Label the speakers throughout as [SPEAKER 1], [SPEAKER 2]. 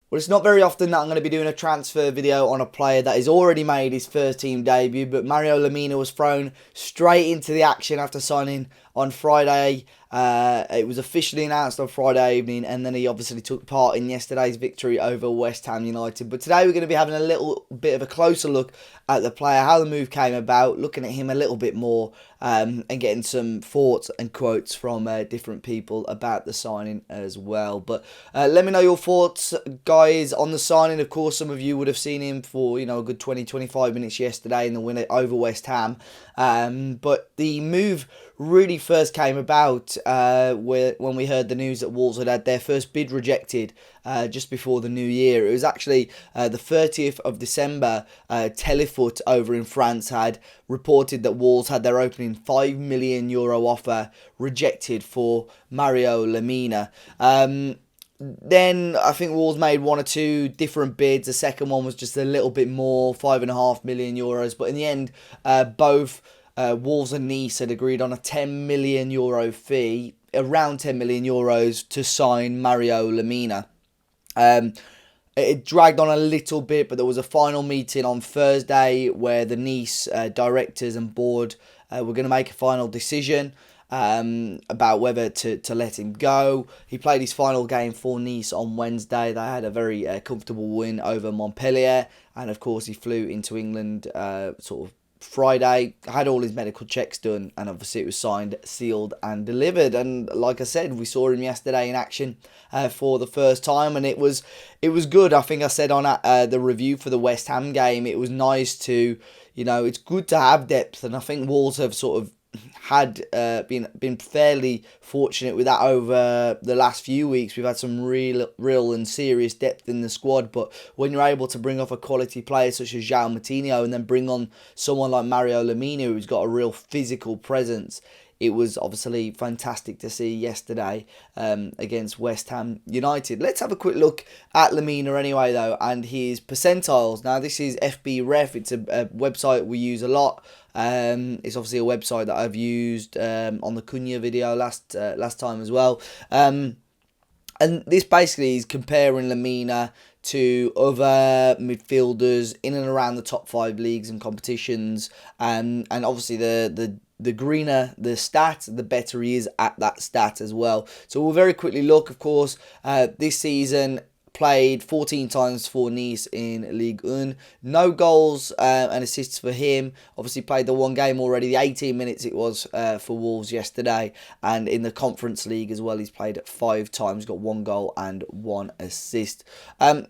[SPEAKER 1] Well, it's not very often that I'm going to be doing a transfer video on a player that has already made his first team debut, but Mario Lemina was thrown straight into the action after signing on Friday. It was officially announced on Friday evening, and then he obviously took part in yesterday's victory over West Ham United. But today we're going to be having a little bit of a closer look at the player, how the move came about, looking at him a little bit more, and getting some thoughts and quotes from different people about the signing as well. But let me know your thoughts, guys, on the signing. Of course, some of you would have seen him for a good 20-25 minutes yesterday in the win over West Ham. But the move really first came about when we heard the news that Wolves had their first bid rejected just before the new year. It was actually the 30th of December. Telefoot over in France had reported that Wolves had their opening €5 million offer rejected for Mario Lemina. Then I think Wolves made one or two different bids. The second one was just a little bit more, €5.5 million. But in the end, both Wolves and Nice had agreed on a €10 million fee, around €10 million, to sign Mario Lemina. It dragged on a little bit, but there was a final meeting on Thursday where the Nice directors and board were going to make a final decision about whether to let him go. He played his final game for Nice on Wednesday. They had a very comfortable win over Montpellier, and of course he flew into England sort of Friday, had all his medical checks done, and obviously it was signed, sealed and delivered. And like I said, we saw him yesterday in action for the first time, and it was good. I think I said on the review for the West Ham game, it was nice to, it's good to have depth, and I think Wolves have sort of had been fairly fortunate with that over the last few weeks. We've had some real and serious depth in the squad, but when you're able to bring off a quality player such as João Moutinho and then bring on someone like Mario Lemina who's got a real physical presence, it was obviously fantastic to see yesterday against West Ham United. Let's have a quick look at Lemina anyway, though, and his percentiles. Now, this is FB Ref. It's a website we use a lot. It's obviously a website that I've used on the Cunha video last time as well. And this basically is comparing Lemina to other midfielders in and around the top 5 leagues and competitions. And obviously the greener the stat, the better he is at that stat as well. So we'll very quickly look, of course, this season played 14 times for Nice in Ligue 1. No goals and assists for him. Obviously played the one game already, the 18 minutes it was for Wolves yesterday. And in the Conference League as well, he's played 5 times, got 1 goal and 1 assist.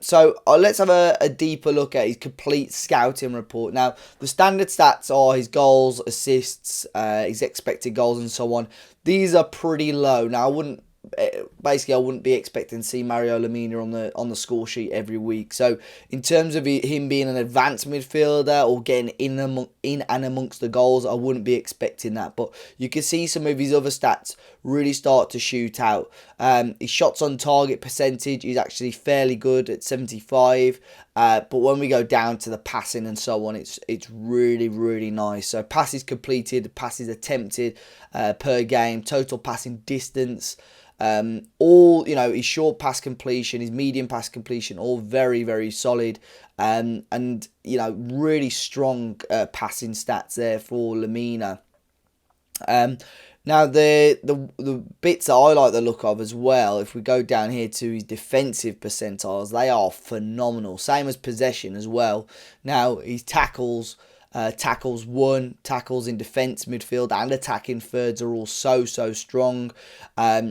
[SPEAKER 1] So let's have a deeper look at his complete scouting report. Now, the standard stats are his goals, assists, his expected goals and so on. These are pretty low. Now, I wouldn't be expecting to see Mario Lemina on the score sheet every week. So in terms of him being an advanced midfielder or getting in and amongst the goals, I wouldn't be expecting that. But you can see some of his other stats really start to shoot out. His shots on target percentage is actually fairly good at 75. But when we go down to the passing and so on, it's really, really nice. So passes completed, passes attempted per game, total passing distance, his short pass completion, his medium pass completion, all very, very solid, and really strong passing stats there for Lemina. Now the bits that I like the look of as well, if we go down here to his defensive percentiles, they are phenomenal. Same as possession as well. Now his tackles won, tackles in defence, midfield and attacking thirds are all so strong.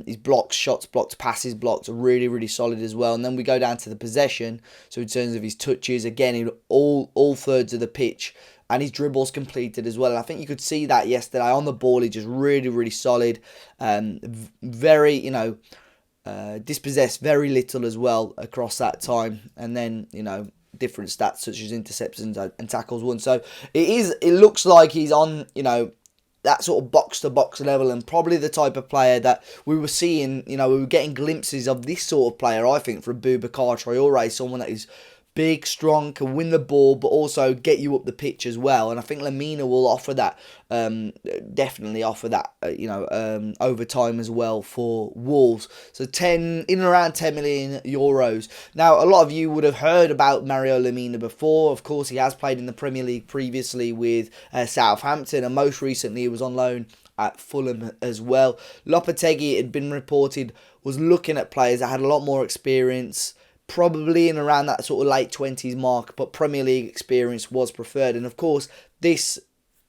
[SPEAKER 1] His blocks, shots blocked, passes blocked are really, really solid as well. And then we go down to the possession. So in terms of his touches, again, in all thirds of the pitch, and his dribbles completed as well. And I think you could see that yesterday on the ball. He's just really, really solid. Very, dispossessed very little as well across that time. And then, different stats such as interceptions and tackles won. So it looks like he's on, that sort of box-to-box level, and probably the type of player that we were seeing, we were getting glimpses of this sort of player, I think, from Boubacar Traoré, someone that is big, strong, can win the ball, but also get you up the pitch as well. And I think Lemina will offer that, definitely offer that, over time as well for Wolves. So in and around 10 million euros. Now, a lot of you would have heard about Mario Lemina before. Of course, he has played in the Premier League previously with Southampton, and most recently he was on loan at Fulham as well. Lopetegui, it had been reported, was looking at players that had a lot more experience, probably in around that sort of late 20s mark, but Premier League experience was preferred. And of course, this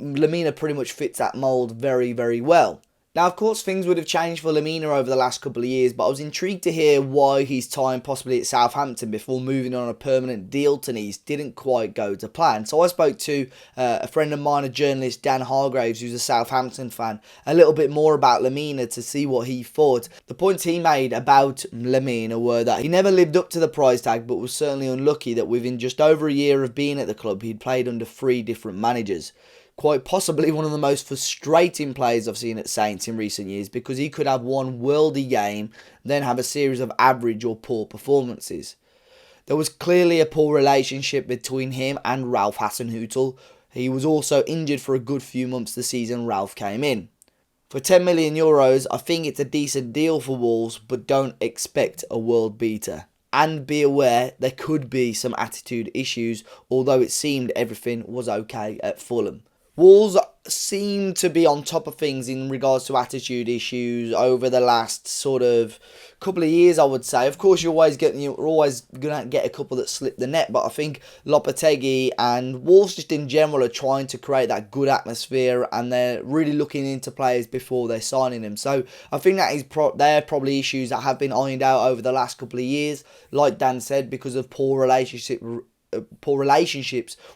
[SPEAKER 1] Lemina pretty much fits that mould very, very well. Now, of course, things would have changed for Lemina over the last couple of years, but I was intrigued to hear why his time possibly at Southampton before moving on a permanent deal to Nice didn't quite go to plan. So I spoke to a friend of mine, a journalist, Dan Hargraves, who's a Southampton fan, a little bit more about Lemina to see what he thought. The points he made about Lemina were that he never lived up to the price tag, but was certainly unlucky that within just over a year of being at the club, he'd played under 3 different managers. Quite possibly one of the most frustrating players I've seen at Saints in recent years, because he could have one worldy game, then have a series of average or poor performances. There was clearly a poor relationship between him and Ralph Hasenhüttl. He was also injured for a good few months the season Ralph came in. For 10 million euros, I think it's a decent deal for Wolves, but don't expect a world beater. And be aware there could be some attitude issues, although it seemed everything was okay at Fulham. Wolves seem to be on top of things in regards to attitude issues over the last sort of couple of years, I would say. Of course, you're always going to get a couple that slip the net, but I think Lopetegui and Wolves just in general are trying to create that good atmosphere, and they're really looking into players before they're signing them. So I think that is they're probably issues that have been ironed out over the last couple of years, like Dan said, because of poor relationships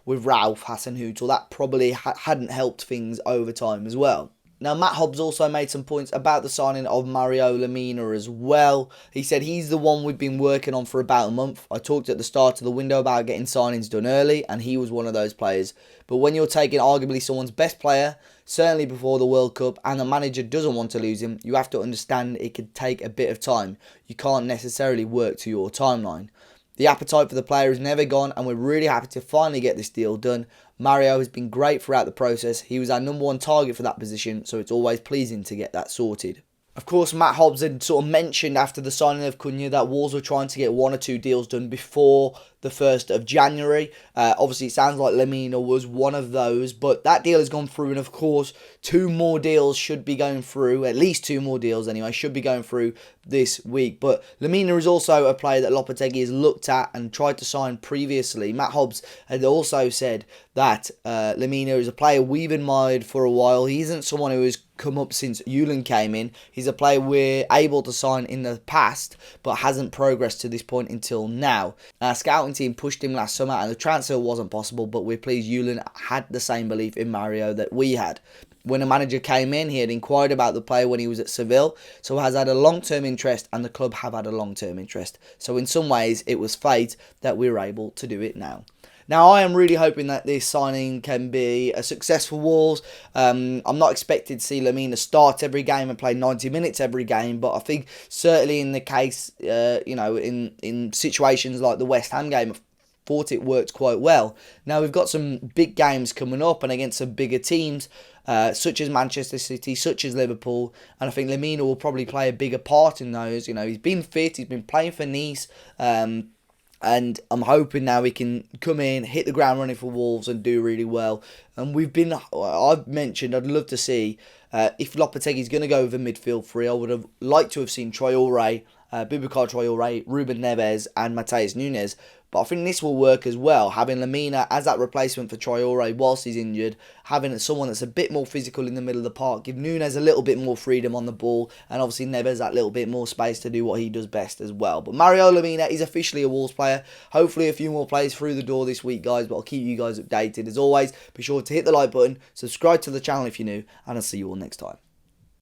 [SPEAKER 1] with Ralph Hasenhüttl. That probably hadn't helped things over time as well. Now, Matt Hobbs also made some points about the signing of Mario Lemina as well. He said he's the one we've been working on for about a month. I talked at the start of the window about getting signings done early, and he was one of those players. But when you're taking arguably someone's best player, certainly before the World Cup, and the manager doesn't want to lose him, you have to understand it could take a bit of time. You can't necessarily work to your timeline. The appetite for the player is never gone, and we're really happy to finally get this deal done. Mario has been great throughout the process. He was our number 1 target for that position, so it's always pleasing to get that sorted. Of course, Matt Hobbs had sort of mentioned after the signing of Cunha that Wolves were trying to get 1 or 2 deals done before the 1st of January. Obviously, it sounds like Lemina was one of those, but that deal has gone through, and of course, 2 more deals should be going through, at least 2 more deals anyway, should be going through this week. But Lemina is also a player that Lopetegui has looked at and tried to sign previously. Matt Hobbs had also said that Lemina is a player we've admired for a while. He isn't someone who has come up since Julen came in. He's a player we're able to sign in the past, but hasn't progressed to this point until now. Our scouting team pushed him last summer, and the transfer wasn't possible, but we're pleased Julen had the same belief in Mario that we had. When a manager came in, he had inquired about the player when he was at Seville, so has had a long-term interest, and the club have had a long-term interest. So in some ways, it was fate that we were able to do it now. Now, I am really hoping that this signing can be a success for Wolves. I'm not expected to see Lemina start every game and play 90 minutes every game, but I think certainly in the case, in situations like the West Ham game, I thought it worked quite well. Now, we've got some big games coming up and against some bigger teams, such as Manchester City, such as Liverpool, and I think Lemina will probably play a bigger part in those. You know, he's been fit, he's been playing for Nice, and I'm hoping now he can come in, hit the ground running for Wolves and do really well. And I've mentioned I'd love to see, if Lopetegui's going to go with a midfield 3, I would have liked to have seen Traoré, Boubacar Traoré, Ruben Neves and Matheus Nunes. But I think this will work as well, having Lemina as that replacement for Traoré whilst he's injured, having someone that's a bit more physical in the middle of the park, give Nunes a little bit more freedom on the ball, and obviously Neves that little bit more space to do what he does best as well. But Mario Lemina is officially a Wolves player. Hopefully a few more players through the door this week, guys, but I'll keep you guys updated. As always, be sure to hit the like button, subscribe to the channel if you're new, and I'll see you all next time.